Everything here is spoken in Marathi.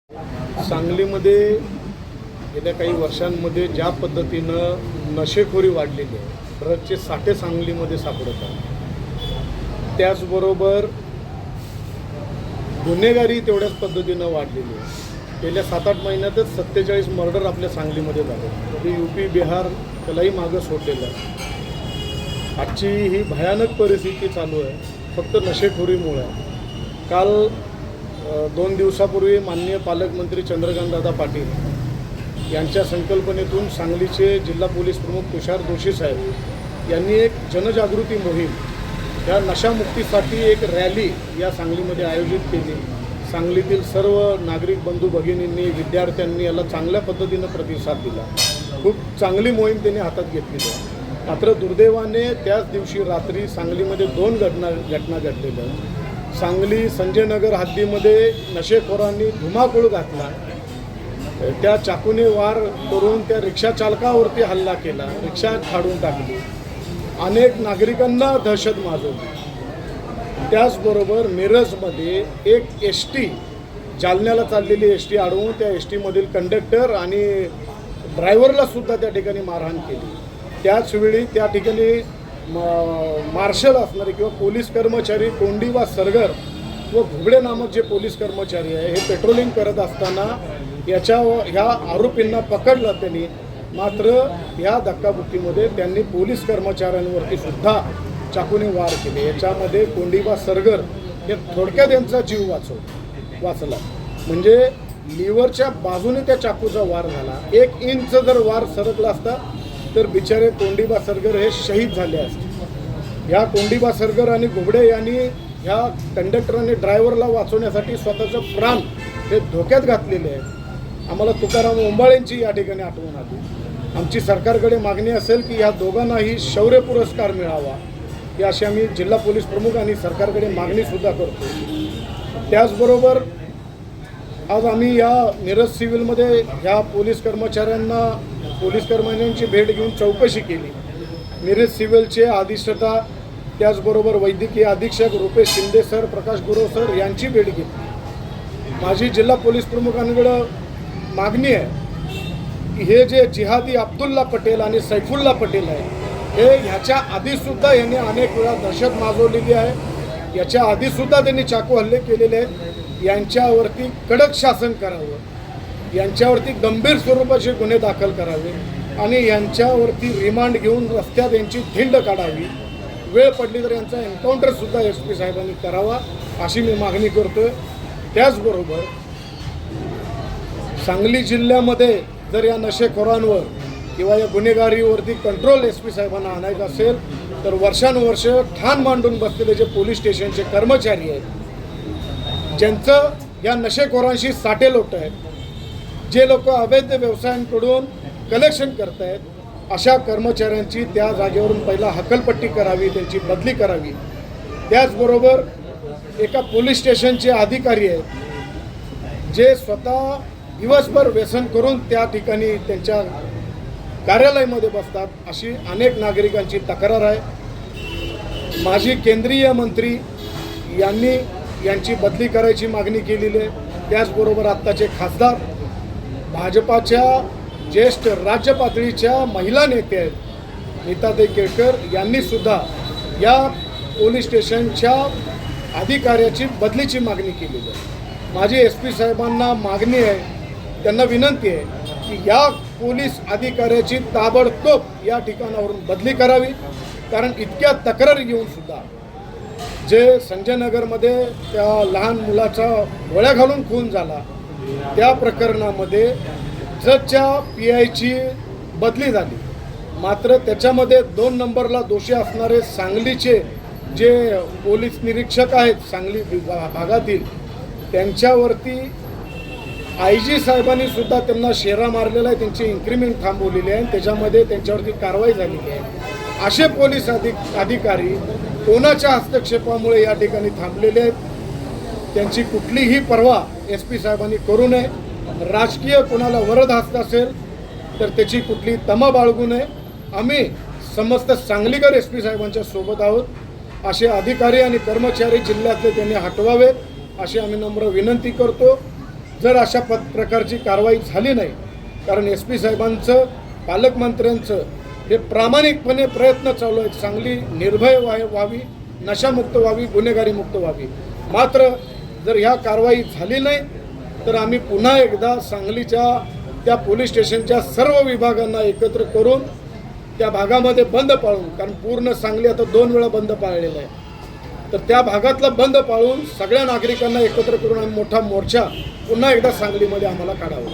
सांगलीमध्ये गेल्या काही वर्षांमध्ये ज्या पद्धतीनं नशेखोरी वाढलेली आहे, ड्रगचे साठे सांगलीमध्ये सापडतात, त्याचबरोबर गुन्हेगारी तेवढ्याच पद्धतीनं वाढलेली आहे. गेल्या 7-8 महिन्यातच 47 मर्डर आपल्या सांगलीमध्ये झाले. कधी यूपी बिहार त्यालाही मागं सोडलेलं आहे. आजची ही भयानक परिस्थिती चालू आहे फक्त नशेखोरीमुळे. काल 2 दिवसापूर्वी माननीय पालकमंत्री चंद्रकांतदादा पाटील यांच्या संकल्पनेतून सांगलीचे जिल्हा पोलीस प्रमुख तुषार जोशी साहेब यांनी एक जनजागृती मोहीम, या नशामुक्तीसाठी एक रॅली या सांगलीमध्ये आयोजित केली. सांगलीतील सर्व नागरिक बंधू भगिनींनी, विद्यार्थ्यांनी याला चांगल्या पद्धतीनं प्रतिसाद दिला. खूप चांगली मोहीम त्यांनी हातात घेतलेली आहे. मात्र दुर्दैवाने त्याच दिवशी रात्री सांगलीमध्ये 2 घटना घडलेल्या. सांगली संजयनगर हद्दीमध्ये नशेखोरांनी धुमाकूळ घातला, त्या चाकूने वार करून त्या रिक्षा चालकावरती हल्ला केला, रिक्षा फाडून टाकली, अनेक नागरिकांना दहशत माजवली. त्याचबरोबर मिरजमध्ये एक एसटी, जालन्याला चाललेली एसटी अडवून त्या एसटीमधील कंडक्टर आणि ड्रायव्हरला सुद्धा त्या ठिकाणी मारहाण केली. त्याचवेळी त्या ठिकाणी मार्शल असणारे किंवा पोलीस कर्मचारी कोंडिबा सरगर व घुबडे नामक जे पोलीस कर्मचारी आहे, हे पेट्रोलिंग करत असताना ह्या आरोपींना पकडलं त्यांनी. मात्र ह्या धक्काबुक्कीमध्ये त्यांनी पोलीस कर्मचाऱ्यांवरती सुद्धा चाकूने वार केले. याच्यामध्ये कोंडिबा सरगर हे थोडक्यात यांचा जीव वाचला. म्हणजे लिव्हरच्या बाजूने त्या चाकूचा वार झाला. 1 इंच जर वार सरकला असता तर बिचारे कोंडिबा सरगर हे शहीद झाले असते. या कोंडिबा सरगर आणि घुबडे यांनी ह्या कंडक्टर आणि ड्रायव्हरला वाचवण्यासाठी स्वतःचं प्राण हे धोक्यात घातलेले आहे. आम्हाला तुकाराम ओंबाळेंची या ठिकाणी आठवण आली. आमची सरकारकडे मागणी असेल की या दोघांनाही शौर्य पुरस्कार मिळावा, ही अशी आम्ही जिल्हा पोलीस प्रमुख आणि सरकारकडे मागणीसुद्धा करतो. त्याचबरोबर आज आम्ही या मिरज सिव्हिलमध्ये ह्या पोलीस कर्मचाऱ्यांची भेट घेऊन चौकशी केली. मिरज सिव्हिलचे अधिष्ठाता, त्याचबरोबर वैद्यकीय अधीक्षक रुपेश शिंदे सर, प्रकाश गुरव सर यांची भेट घेतली. माझी जिल्हा पोलीस प्रमुखांकडं मागणी आहे की हे जे जिहादी अब्दुल्ला पटेल आणि सैफुल्ला पटेल आहे, हे ह्याच्या आधीसुद्धा यांनी अनेक वेळा दहशत माजवलेली आहे. याच्या आधीसुद्धा त्यांनी चाकू हल्ले केलेले आहेत. यांच्यावरती कडक शासन करावं, यांच्यावरती गंभीर स्वरूपाचे गुन्हे दाखल करावे आणि यांच्यावरती रिमांड घेऊन रस्त्यात यांची धिंड काढावी. वेळ पडली तर यांचा एन्काउंटरसुद्धा SP साहेबांनी करावा, अशी मी मागणी करतो. त्याचबरोबर सांगली जिल्ह्यामध्ये जर या नशेखोरांवर किंवा या गुन्हेगारीवरती कंट्रोल SP साहेबांना आणायचं असेल तर वर्षानुवर्ष ठाण मांडून बसलेले जे पोलीस स्टेशनचे कर्मचारी आहेत, ज्यांचं या नशेखोरांशी साटेलोट आहे, जे लोक अवैध व्यवसायांकडून कलेक्शन करत आहेत, अशा कर्मचाऱ्यांची त्या जागेवरून पहिला हकलपट्टी करावी, त्यांची बदली करावी. त्याचबरोबर एका पोलीस स्टेशनचे अधिकारी आहेत जे स्वतः दिवसभर व्यसन करून त्या ठिकाणी त्यांच्या कार्यालयामध्ये बसतात, अशी अनेक नागरिकांची तक्रार आहे. माजी केंद्रीय मंत्री यांची बदली करायची मागणी केलेली आहे. त्याचबरोबर आत्ताचे खासदार, भाजपाच्या ज्येष्ठ राज्य पातळीच्या महिला नेते आहेत नीताताई केळकर, यांनीसुद्धा या पोलीस स्टेशनच्या अधिकाऱ्याची बदलीची मागणी केलेली आहे. माझी SP साहेबांना मागणी आहे, त्यांना विनंती आहे की या पोलीस अधिकाऱ्याची ताबडतोब या ठिकाणावरून बदली करावी. कारण इतक्या तक्रारी घेऊन सुद्धा जे संजयनगरमध्ये त्या लहान मुलाचा गोळ्या घालून खून झाला, त्या प्रकरणामध्ये जजच्या PIची बदली झाली. मात्र त्याच्यामध्ये 2 नंबरला दोषी असणारे सांगलीचे जे पोलीस निरीक्षक आहेत सांगली भागातील, त्यांच्यावरती IG साहेबांनी सुद्धा त्यांना शेरा मारलेला आहे, त्यांची इन्क्रिमेंट थांबवलेली आहे, त्याच्यामध्ये त्यांच्यावरती कारवाई झालेली आहे. असे पोलीस अधिकारी कोणाच्या हस्तक्षेपामुळे या ठिकाणी थांबलेले आहेत, त्यांची कुठलीही पर्वा SP साहेबांनी करू नये. राजकीय कोणाला वरद हस्त असेल तर त्याची कुठली तमा बाळगू नये. आम्ही समस्त सांगलीकर SP साहेबांच्या सोबत आहोत. असे अधिकारी आणि कर्मचारी जिल्ह्यातले त्यांनी हटवावेत, अशी आम्ही नम्र विनंती करतो. जर अशा प्रकारची कारवाई झाली नाही, कारण एस पी साहेबांचं पालकमंत्र्यांचं हे प्रामाणिकपणे प्रयत्न चालू आहेत, सांगली निर्भय व्हावी, नशामुक्त व्हावी, गुन्हेगारीमुक्त व्हावी. मात्र जर ह्या कारवाई झाली नाही तर आम्ही पुन्हा एकदा सांगलीच्या त्या पोलीस स्टेशनच्या सर्व विभागांना एकत्र करून त्या भागामध्ये बंद पाळून, कारण पूर्ण सांगली आता 2 वेळा बंद पाळलेला आहे, तर त्या भागातला बंद पाळून सगळ्या नागरिकांना एकत्र करून आम्ही मोठा मोर्चा पुन्हा एकदा सांगलीमध्ये आम्हाला काढावा.